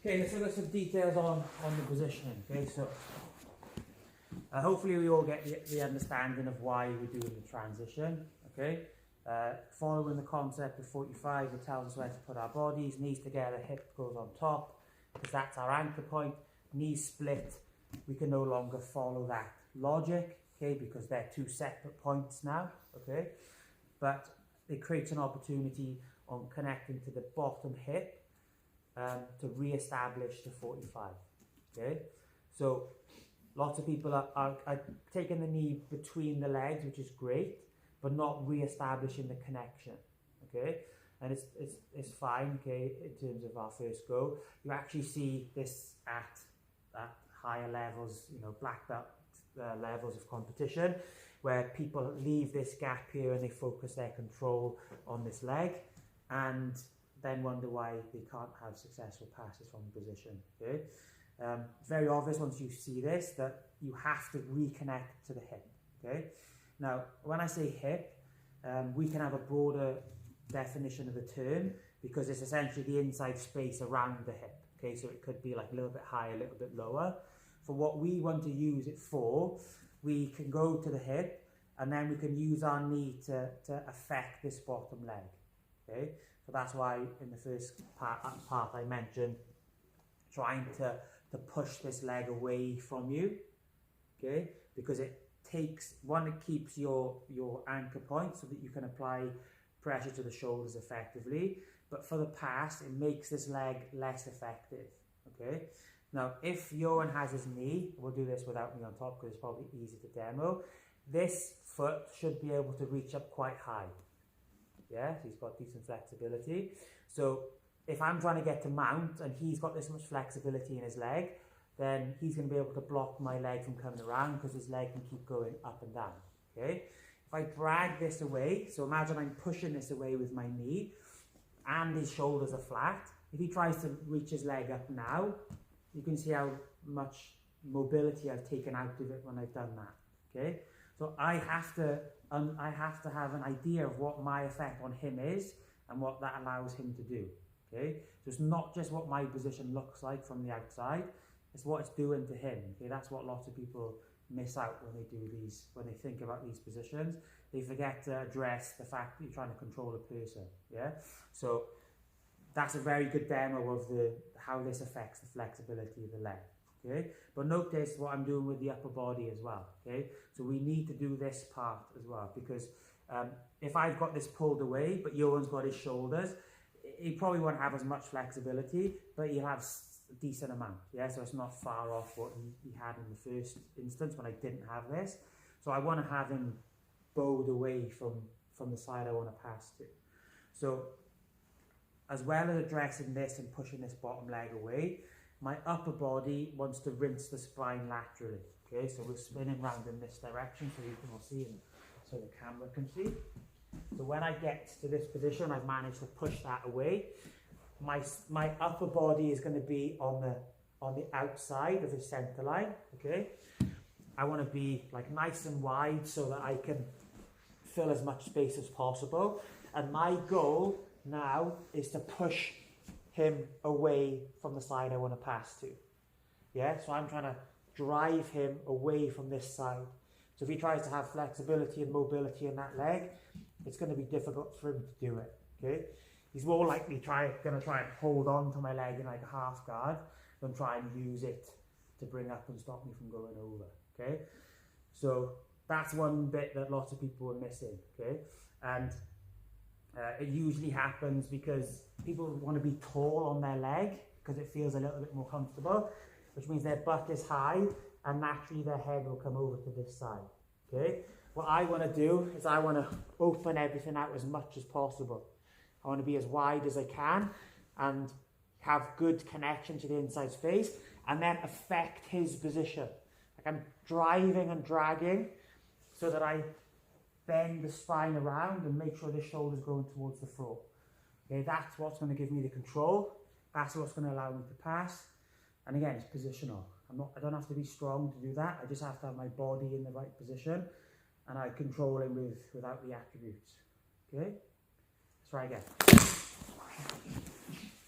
Okay, let's look at some details on the positioning. Okay, so hopefully we all get the understanding of why we're doing the transition. Okay, following the concept of 45, it tells us where to put our bodies. Knees together, hip goes on top, because that's our anchor point. Knees split, we can no longer follow that logic, okay, because they're two separate points now, okay, but it creates an opportunity on connecting to the bottom hip to re-establish the 45, okay. So lots of people are taking the knee between the legs, which is great, but not re-establishing the connection, okay. And it's fine, okay, in terms of our first go. You actually see this at higher levels, you know, black belt levels of competition, where people leave this gap here and they focus their control on this leg and then wonder why they can't have successful passes from the position, okay. Very obvious once you see this that you have to reconnect to the hip, okay. Now, when I say hip, we can have a broader definition of the term because it's essentially the inside space around the hip, okay. So it could be like a little bit higher, a little bit lower. For what we want to use it for, we can go to the hip and then we can use our knee to affect this bottom leg, okay. So that's why in the first part I mentioned trying to push this leg away from you, okay, because it keeps your anchor point so that you can apply pressure to the shoulders effectively, but for the pass it makes this leg less effective, okay. Now if Johan has his knee, we'll do this without me on top because it's probably easy to demo, this foot should be able to reach up quite high. Yeah, so he's got decent flexibility. So if I'm trying to get to mount and he's got this much flexibility in his leg, then he's going to be able to block my leg from coming around because his leg can keep going up and down, okay. If I drag this away, so imagine I'm pushing this away with my knee and his shoulders are flat. If he tries to reach his leg up now, you can see how much mobility I've taken out of it when I've done that, okay. So I have to have an idea of what my effect on him is and what that allows him to do, okay. So it's not just what my position looks like from the outside, it's what it's doing to him, okay. That's what lots of people miss out when they do these, when they think about these positions. They forget to address the fact that you're trying to control a person, yeah. So that's a very good demo of how this affects the flexibility of the leg, okay. But notice what I'm doing with the upper body as well, okay. So we need to do this part as well because if I've got this pulled away but Johan's got his shoulders, he probably won't have as much flexibility, but he'll have a decent amount, yeah. So it's not far off what he had in the first instance when I didn't have this. So I want to have him bowed away from the side I want to pass to. So as well as addressing this and pushing this bottom leg away, my upper body wants to rinse the spine laterally, okay. So we're spinning round in this direction so you can all see and so the camera can see. So when I get to this position, I've managed to push that away. My upper body is going to be on the outside of the center line, okay. I want to be like nice and wide so that I can fill as much space as possible, and my goal now is to push him away from the side I want to pass to, yeah. So I'm trying to drive him away from this side. So if he tries to have flexibility and mobility in that leg, it's going to be difficult for him to do it, okay. He's more likely going to try and hold on to my leg in like a half guard than try and use it to bring up and stop me from going over, okay. So that's one bit that lots of people are missing, okay. And it usually happens because people want to be tall on their leg because it feels a little bit more comfortable, which means their butt is high and naturally their head will come over to this side, okay. What I want to do is I want to open everything out as much as possible. I want to be as wide as I can and have good connection to the inside space and then affect his position. Like I'm driving and dragging so that I bend the spine around and make sure the shoulder's going towards the floor. Okay, that's what's going to give me the control. That's what's going to allow me to pass. And again, it's positional. I don't have to be strong to do that. I just have to have my body in the right position and I control him without the attributes. Okay? Let's try again.